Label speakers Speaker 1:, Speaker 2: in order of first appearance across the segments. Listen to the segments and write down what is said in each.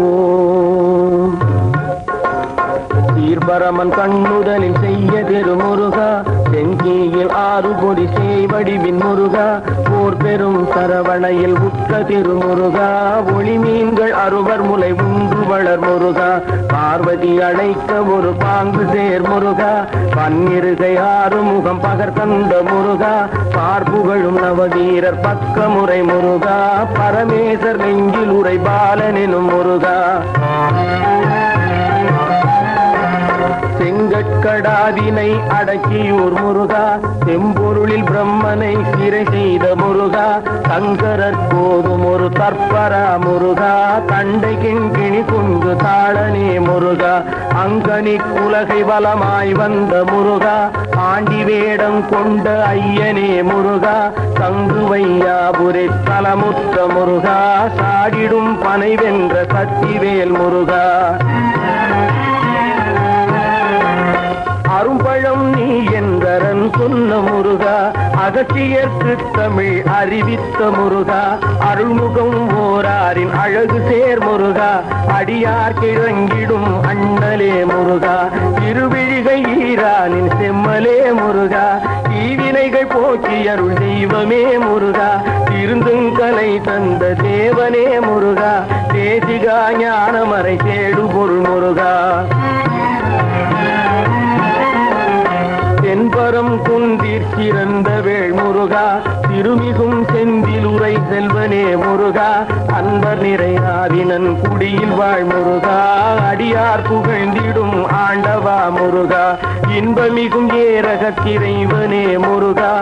Speaker 1: ஓம். சீர்பரமன் கண்ணுதலில் செய்ய திருமுருகா, செங்கீயில் ஆறுபொடி செய்வடிவின் முருகா, போர் பெரும் சரவணையில் உற்ற திருமுருகா, ஒளி மீன்கள் அறுவர் முலை உண்டு வளர் முருகா, பார்வதி அழைக்க ஒரு பாங்கு சேர் முருகா, பன்னிருகை ஆறுமுகம் பகர் கண்ட முருகா, பார்ப்புகழும் நவவீரர் பக்கமுறை முருகா, பரமேசர் நெஞ்சில் உரை பாலனெனும் முருகா, செங்கட்கடாதினை அடக்கியூர் முருகா, செம்பொருளில் பிரம்மனை சிறை செய்த முருகா, சங்கரர் போதும் ஒரு தற்பரா முருகா, தண்டை கிண்கிணி குங்கு தாளனே முருகா, அங்கனி உலகை வலமாய் வந்த முருகா, ஆண்டி வேடம் கொண்ட ஐயனே முருகா, தங்குவையாபுரை தலமுற்ற முருகா, சாடிடும் பனை வென்ற சத்திவேல் முருகா, அரும்பழம் நீ என்றரன் சொன்ன முருகா, அகத்தியர்க்கு தமிழ் அறிவித்த முருகா, அருள்முகம் ஓராரின் அழகு சேர் முருகா, அடியார் கிழங்கிடும் அண்ணலே முருகா, திருவிழிகை ஈரானின் செம்மலே முருகா, தீவினைகள் போக்கி அருள் தெய்வமே முருகா, திருந்துங்கலை தந்த தேவனே முருகா, தேசிகா ஞானமறை தேடு பொருள் முருகா, தென்பரம் குந்தீர் சிறந்த வேள் முருகா, திருமிகும் செந்தில் உரை செல்வனே முருகா, அன்பர் நிறையாவினன் குடியில் வாழ் முருகா, அடியார் புகழ்ந்திடும் ஆண்டவா முருகா, இன்பமிகும் ஏரகத்திரைவனே முருகா,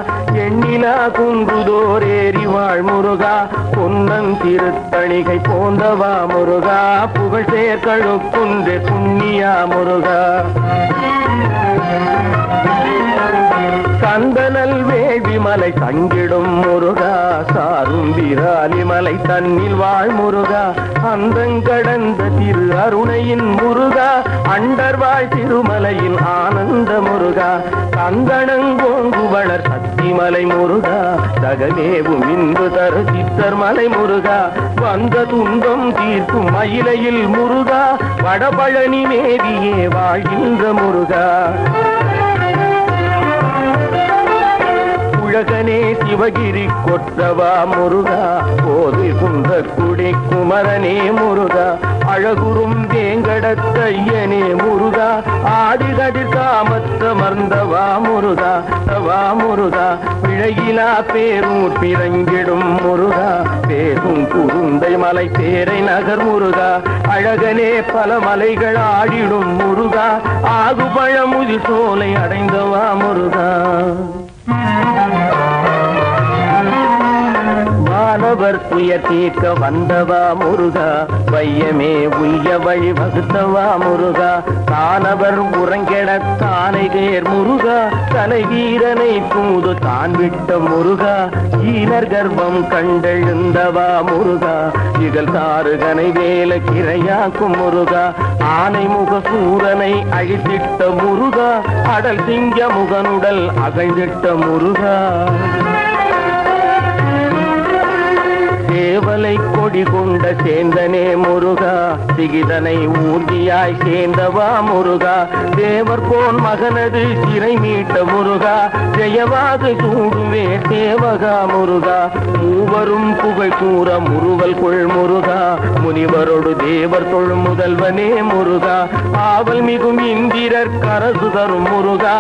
Speaker 1: எண்ணிலா குன்றுதோர் ஏறி வாழ் முருகா, பொன்னன் திருத்தணிகை போந்தவா முருகா, புகழ் சேர்க்கழுக்குன்று புண்ணியா முருகா, கந்தனல் வேள்விமலை தங்கிடும் முருகா, சாரும் விராலிமலை தன்னில் வாழ் முருகா, அந்தங்கடந்த திரு அருணையின் முருகா, அண்டர்வாழ் திருமலையின் ஆனந்த முருகா, கங்கணங்கோங்கு வளர் சத்திமலை முருகா, தகமேவும் இன்பு தரு சித்தர் மலை முருகா, வந்த துன்பம் தீர்க்கும் மயிலையில் முருகா, வடபழனி மேவியே வாழ்கின்ற முருகா, உலகனே சிவகிரி கொற்றவா முருகா, போது குந்த குடி குமரனே முருகா, அழகுறும் வேங்கடத்தையனே முருகா, ஆதிகதிர் காமத்த மர்ந்தவா முருகா, தவா முருகா, பிழையிலா பேரூர் பிறங்கிடும் முருகா, பேசும் குருந்தை மலை பேரை நகர் முருகா, அழகனே பல மலைகள் ஆடிடும் முருகா, ஆகுபழமுதி சோலை அடைந்தவா முருகா, மாணவர் துயர் தீர்க்க வந்தவா முருகா, வையமே உய்ய வழி வகுத்தவா முருகா, தானவர் உறங்கெட தானை தேர் முருகா, தலைவீரனை தூது தான் விட்ட முருகா, ஈனர் கர்ப்பம் கண்டெழுந்தவா முருகா, இகழ் தாருகனை வேல கிரையாக்கும் முருகா, ஆனை முக சூரனை அழித்திட்ட முருகா, அடல் சிங்க முகனுடல் அகழ்ந்திட்ட முருகா, சேவலை கொடி கொண்ட சேந்தனே முருகா, சிகிதனை ஊர்தியாய் சேர்ந்தவா முருகா, தேவர் போன் மகனது சிறை மீட்ட முருகா, ஜெயவாது சூடுவே தேவகா முருகா, மூவரும் புகழ் கூற முறுவல் கொள் முருகா, முனிவரோடு தேவர் தொழ் முதல்வனே முருகா, ஆவல் மிகும் இந்திரர் கரசு தரும் முருகா,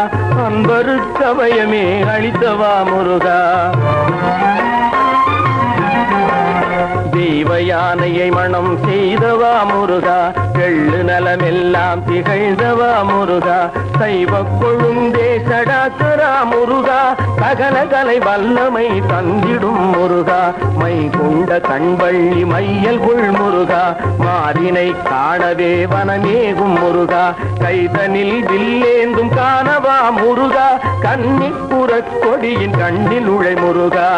Speaker 1: அன்பருக்கவயமே அளித்தவா முருகா, தெய்வ யானையை மனம் செய்தவா முருகா, எள்ளு நலமெல்லாம் திகழ்ந்தவா முருகா, சைவ கொழுந்தே சடாக்கரா முருகா, சகல கலை வல்லமை தந்திடும் முருகா, மை கொண்ட கண்வள்ளி மையல் புள் முருகா, மாறினை காணவே வனமேகும் முருகா, கைதனில் வில்லேந்தும் காணவா முருகா, கன்னிப்புறக் கொடியின் கண்ணில் உழை முருகா,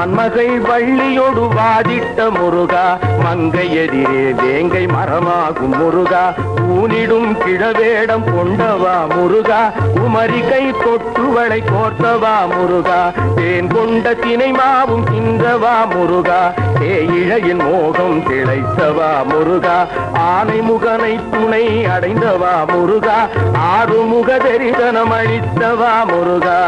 Speaker 1: மான்மகள் வள்ளியொடு வாதிட்ட முருகா மங்கை எதிரே வேங்கை மரமாகும் முருகா ஊனிடும் கிழவேடம் கொண்டவா முருகா குமரி கை தொட்டுவளை கோர்த்தவா முருகா தேன் கொண்ட தினை மாவும் தின்றவா முருகா தேயிழையின் மோகம் திளைத்தவா முருகா ஆனை முகனை துணை அடைந்தவா முருகா ஆறுமுக தரிசனம் அளித்தவா முருகா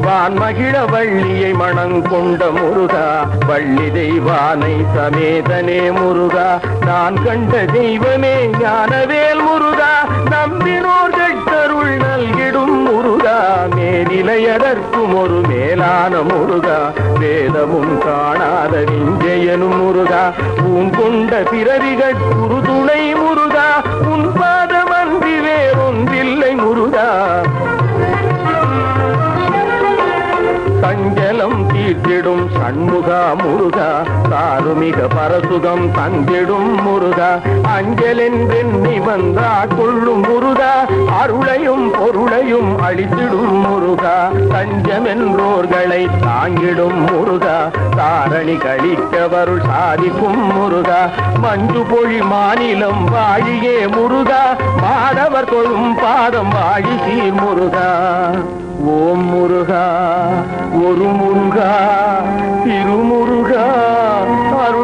Speaker 1: வான்மகிழ வள்ளியை மணங்கொண்ட முருகா வள்ளி தெய்வானை சமேதனே முருகா நான் கண்ட தெய்வமே ஞானவேல் முருகா நம்பினோர் கட்டருள் நல்கிடும் முருகா மேனிலையதற்கும் ஒரு மேலான முருகா வேதமும் காணாத விஞ்சயனும் முருகா உன் கொண்ட பிறவிகள் குருதுணை முருகா உன் பாதமன்றி வேறொன்றில்லை முருகா சஞ்சலம் தீர்த்திடும் சண்முகா முருகா சாருமிக பரசுகம் தந்திடும் முருகா அஞ்சலென்றெண்ணி வந்தா கொள்ளும் முருகா அருளையும் பொருளையும் அளித்திடும் முருகா தஞ்சமென்றோர்களை தாங்கிடும் முருகா தாரணி கழிக்கவருள் சாதிக்கும் முருகா மஞ்சு பொழி மாநிலம் வாழியே முருகா மாதவர் கொள்ளும் பாதம் வாழி சீர் முருகா ஓம் முருகா ஒரு முருகா திருமுருகா அருள்